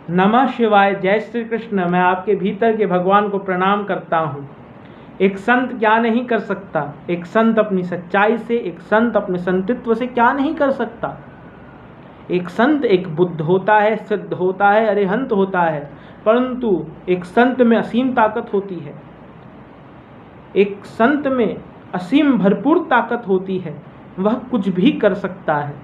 नमः शिवाय। जय श्री कृष्ण। मैं आपके भीतर के भगवान को प्रणाम करता हूँ। एक संत क्या नहीं कर सकता? एक संत अपनी सच्चाई से, एक संत अपने संतित्व से क्या नहीं कर सकता? एक संत एक बुद्ध होता है, सिद्ध होता है, अरिहंत होता है, परंतु एक संत में असीम ताकत होती है। एक संत में असीम भरपूर ताकत होती है, वह कुछ भी कर सकता है।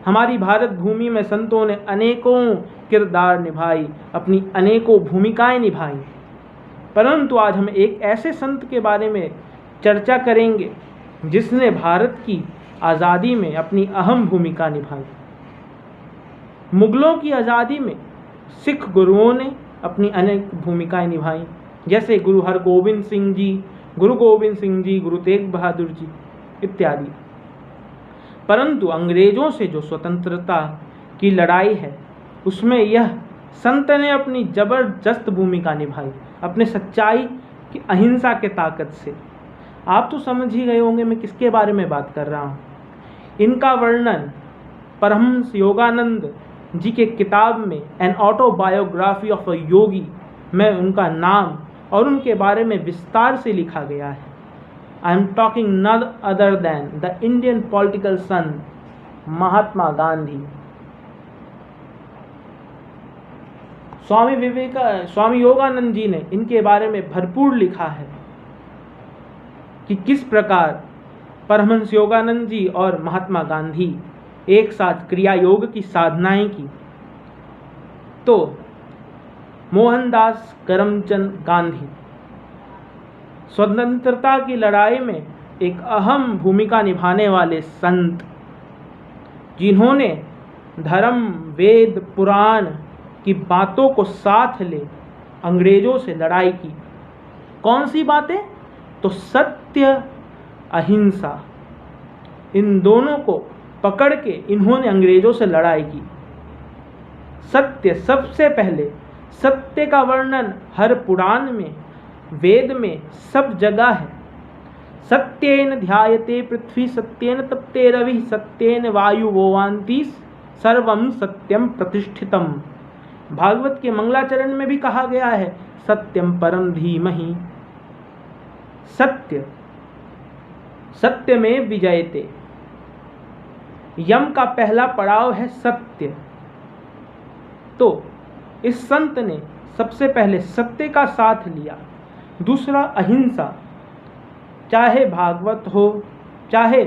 हमारी भारत भूमि में संतों ने अनेकों किरदार निभाई, अपनी अनेकों भूमिकाएं निभाई, परंतु आज हम एक ऐसे संत के बारे में चर्चा करेंगे जिसने भारत की आज़ादी में अपनी अहम भूमिका निभाई। मुगलों की आज़ादी में सिख गुरुओं ने अपनी अनेक भूमिकाएं निभाई, जैसे गुरु हरगोबिंद सिंह जी, गुरु गोविंद सिंह जी, गुरु तेग बहादुर जी इत्यादि। परंतु अंग्रेजों से जो स्वतंत्रता की लड़ाई है, उसमें यह संत ने अपनी जबरदस्त भूमिका निभाई, अपने सच्चाई की अहिंसा के ताकत से। आप तो समझ ही गए होंगे मैं किसके बारे में बात कर रहा हूँ। इनका वर्णन परमहंस योगानंद जी के किताब में एन ऑटोबायोग्राफी ऑफ अ योगी में उनका नाम और उनके बारे में विस्तार से लिखा गया है। I am talking none other than the Indian political son Mahatma Gandhi. Swami Yogananda ji ने इनके बारे में भरपूर लिखा है कि किस प्रकार परमहंस योगानंद जी और महात्मा गांधी एक साथ क्रिया योग की साधनाएं की। तो मोहनदास करमचंद गांधी स्वतंत्रता की लड़ाई में एक अहम भूमिका निभाने वाले संत, जिन्होंने धर्म, वेद, पुराण की बातों को साथ ले अंग्रेजों से लड़ाई की। कौन सी बातें? तो सत्य, अहिंसा, इन दोनों को पकड़ के इन्होंने अंग्रेजों से लड़ाई की। सत्य, सबसे पहले सत्य का वर्णन हर पुराण में, वेद में सब जगह है। सत्येन ध्यायते पृथ्वी, सत्येन तप्ते रवि, सत्येन वायु वोवांति, सर्वम सत्यम प्रतिष्ठितम। भागवत के मंगलाचरण में भी कहा गया है, सत्यम परम धीमहि। सत्य, सत्य में विजयते। यम का पहला पड़ाव है सत्य। तो इस संत ने सबसे पहले सत्य का साथ लिया। दूसरा अहिंसा, चाहे भागवत हो, चाहे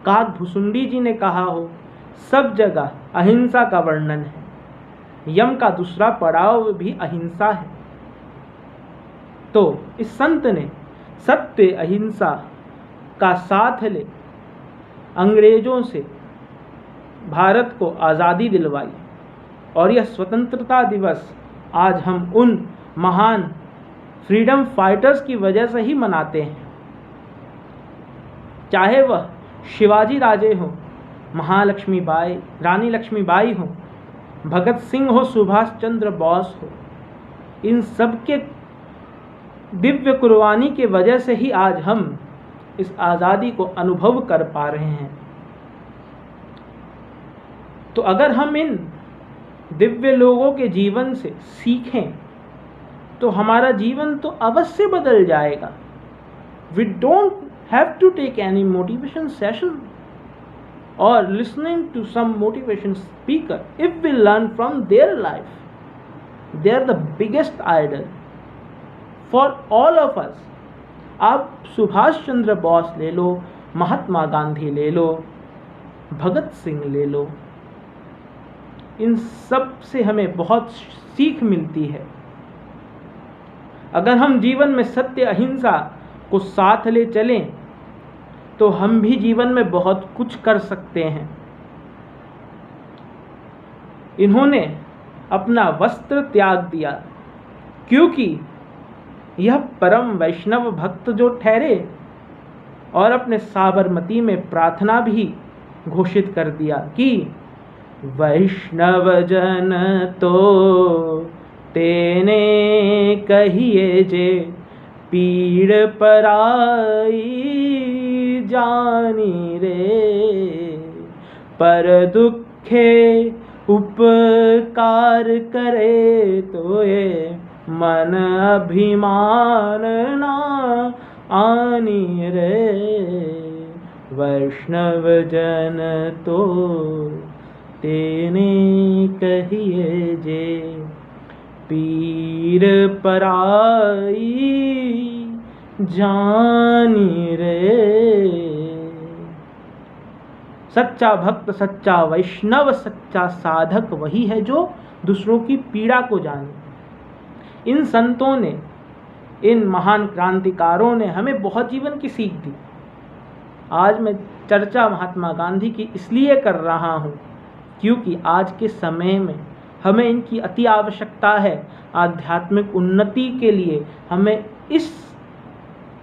काकभुसुंडी जी ने कहा हो, सब जगह अहिंसा का वर्णन है। यम का दूसरा पड़ाव भी अहिंसा है। तो इस संत ने सत्य, अहिंसा का साथ ले अंग्रेजों से भारत को आज़ादी दिलवाई, और यह स्वतंत्रता दिवस आज हम उन महान फ्रीडम फाइटर्स की वजह से ही मनाते हैं। चाहे वह शिवाजी राजे हो, महालक्ष्मी बाई, रानी लक्ष्मीबाई हो, भगत सिंह हो, सुभाष चंद्र बोस हो, इन सब के दिव्य कुर्बानी के वजह से ही आज हम इस आज़ादी को अनुभव कर पा रहे हैं। तो अगर हम इन दिव्य लोगों के जीवन से सीखें तो हमारा जीवन तो अवश्य बदल जाएगा। We don't have to take any motivation session or listening to some motivation speaker. If we learn from their life, they are the biggest idol for all of us. आप सुभाष चंद्र बोस ले लो, महात्मा गांधी ले लो, भगत सिंह ले लो, इन सब से हमें बहुत सीख मिलती है। अगर हम जीवन में सत्य, अहिंसा को साथ ले चलें तो हम भी जीवन में बहुत कुछ कर सकते हैं। इन्होंने अपना वस्त्र त्याग दिया, क्योंकि यह परम वैष्णव भक्त जो ठहरे, और अपने साबरमती में प्रार्थना भी घोषित कर दिया कि वैष्णव जन तो तेने कहिए जे, पीड़ पराई जानी रे, पर दुखे उपकार करे तो ये मन अभिमान ना आनी रे। वैष्णव जन तो तेने कहिए जे, पीर पराई जानी रे। सच्चा भक्त, सच्चा वैष्णव, सच्चा साधक वही है जो दूसरों की पीड़ा को जाने। इन संतों ने, इन महान क्रांतिकारों ने हमें बहुत जीवन की सीख दी। आज मैं चर्चा महात्मा गांधी की इसलिए कर रहा हूँ क्योंकि आज के समय में हमें इनकी अति आवश्यकता है। आध्यात्मिक उन्नति के लिए हमें इस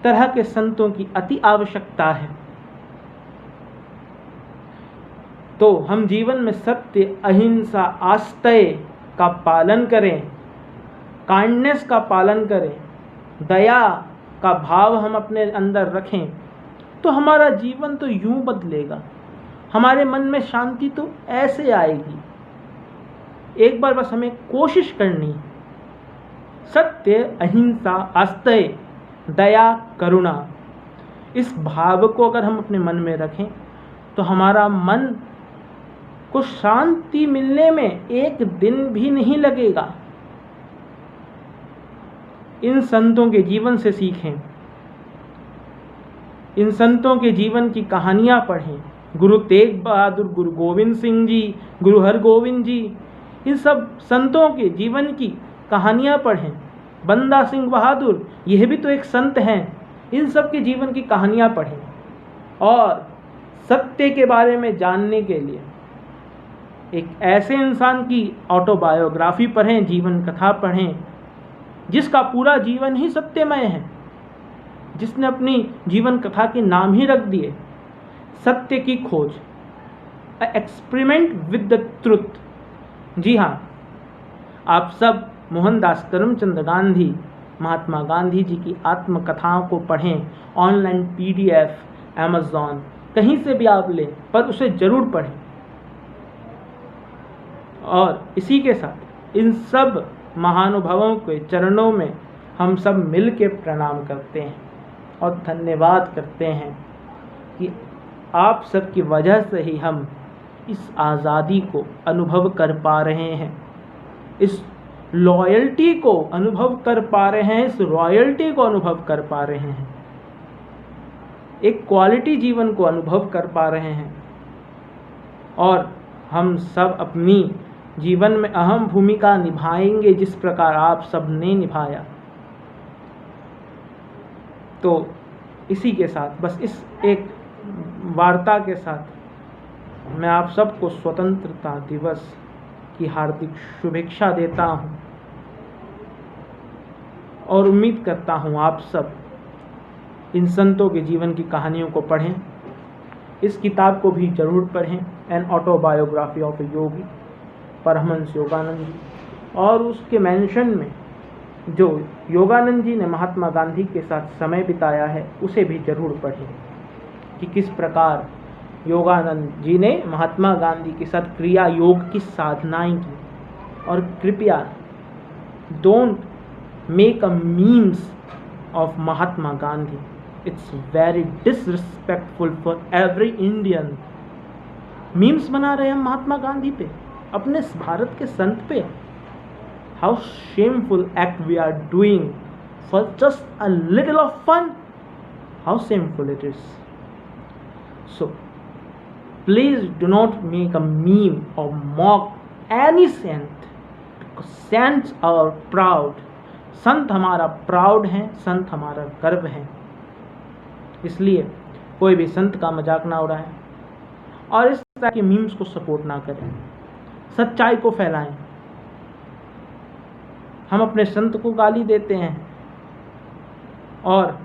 तरह के संतों की अति आवश्यकता है। तो हम जीवन में सत्य, अहिंसा, आस्तेय का पालन करें, काइंडनेस का पालन करें, दया का भाव हम अपने अंदर रखें, तो हमारा जीवन तो यूं बदलेगा। हमारे मन में शांति तो ऐसे आएगी। एक बार बस हमें कोशिश करनी। सत्य, अहिंसा, आस्तेय, दया, करुणा, इस भाव को अगर हम अपने मन में रखें तो हमारा मन को शांति मिलने में एक दिन भी नहीं लगेगा। इन संतों के जीवन से सीखें, इन संतों के जीवन की कहानियां पढ़ें। गुरु तेग बहादुर, गुरु गोविंद सिंह जी, गुरु हरगोविंद जी, इन सब संतों के जीवन की कहानियां पढ़ें। बंदा सिंह बहादुर, यह भी तो एक संत हैं। इन सब के जीवन की कहानियां पढ़ें और सत्य के बारे में जानने के लिए एक ऐसे इंसान की ऑटोबायोग्राफी पढ़ें, जीवन कथा पढ़ें, जिसका पूरा जीवन ही सत्यमय है, जिसने अपनी जीवन कथा के नाम ही रख दिए सत्य की खोज, a experiment with the truth. जी हाँ, आप सब मोहनदास करमचंद गांधी, महात्मा गांधी जी की आत्मकथाओं को पढ़ें। ऑनलाइन PDF, Amazon, कहीं से भी आप लें, पर उसे जरूर पढ़ें। और इसी के साथ इन सब महानुभावों के चरणों में हम सब मिल के प्रणाम करते हैं और धन्यवाद करते हैं कि आप सबकी वजह से ही हम इस आज़ादी को अनुभव कर पा रहे हैं, इस लॉयल्टी को अनुभव कर पा रहे हैं, इस रॉयल्टी को अनुभव कर पा रहे हैं, एक क्वालिटी जीवन को अनुभव कर पा रहे हैं। और हम सब अपनी जीवन में अहम भूमिका निभाएंगे जिस प्रकार आप सब ने निभाया। तो इसी के साथ, बस इस एक वार्ता के साथ मैं आप सबको स्वतंत्रता दिवस की हार्दिक शुभेच्छा देता हूँ और उम्मीद करता हूँ आप सब इन संतों के जीवन की कहानियों को पढ़ें। इस किताब को भी जरूर पढ़ें, एन ऑटोबायोग्राफी ऑफ ए योगी, परमहंस योगानंद जी। और उसके मेंशन में जो योगानंद जी ने महात्मा गांधी के साथ समय बिताया है उसे भी जरूर पढ़ें कि किस प्रकार योगानंद जी ने महात्मा गांधी के साथ क्रिया योग की साधनाएं की। और कृपया don't make a memes of Mahatma Gandhi, it's very disrespectful for every Indian. Memes बना रहे हैं हम महात्मा गांधी पे, अपने भारत के संत पे। How shameful act we are doing for just a little of fun, how shameful it is. So please do not make a meme or mock any saint, because saints are proud. संत हमारा proud हैं, संत हमारा गर्व है। इसलिए कोई भी संत का मजाक ना उड़ाएं और इस तरह के मीम्स को सपोर्ट ना करें, सच्चाई को फैलाएं। हम अपने संत को गाली देते हैं और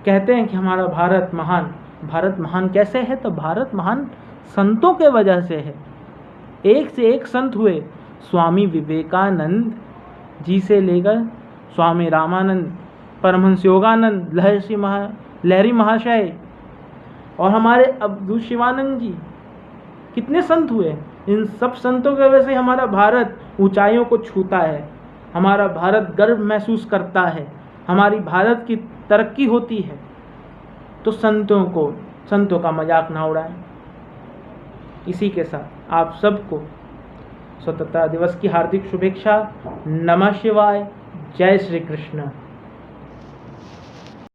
कहते हैं कि हमारा भारत महान। भारत महान कैसे है? तो भारत महान संतों के वजह से है। एक से एक संत हुए, स्वामी विवेकानंद जी से लेकर स्वामी रामानंद, परमहंस योगानंद, लहरी महाशय और हमारे अब्दुल शिवानंद जी, कितने संत हुए। इन सब संतों की वजह से हमारा भारत ऊंचाइयों को छूता है, हमारा भारत गर्व महसूस करता है, हमारी भारत की तरक्की होती है। तो संतों का मजाक ना उड़ाएं। इसी के साथ आप सबको स्वतंत्रता दिवस की हार्दिक शुभेच्छा। नमः शिवाय। जय श्री कृष्ण।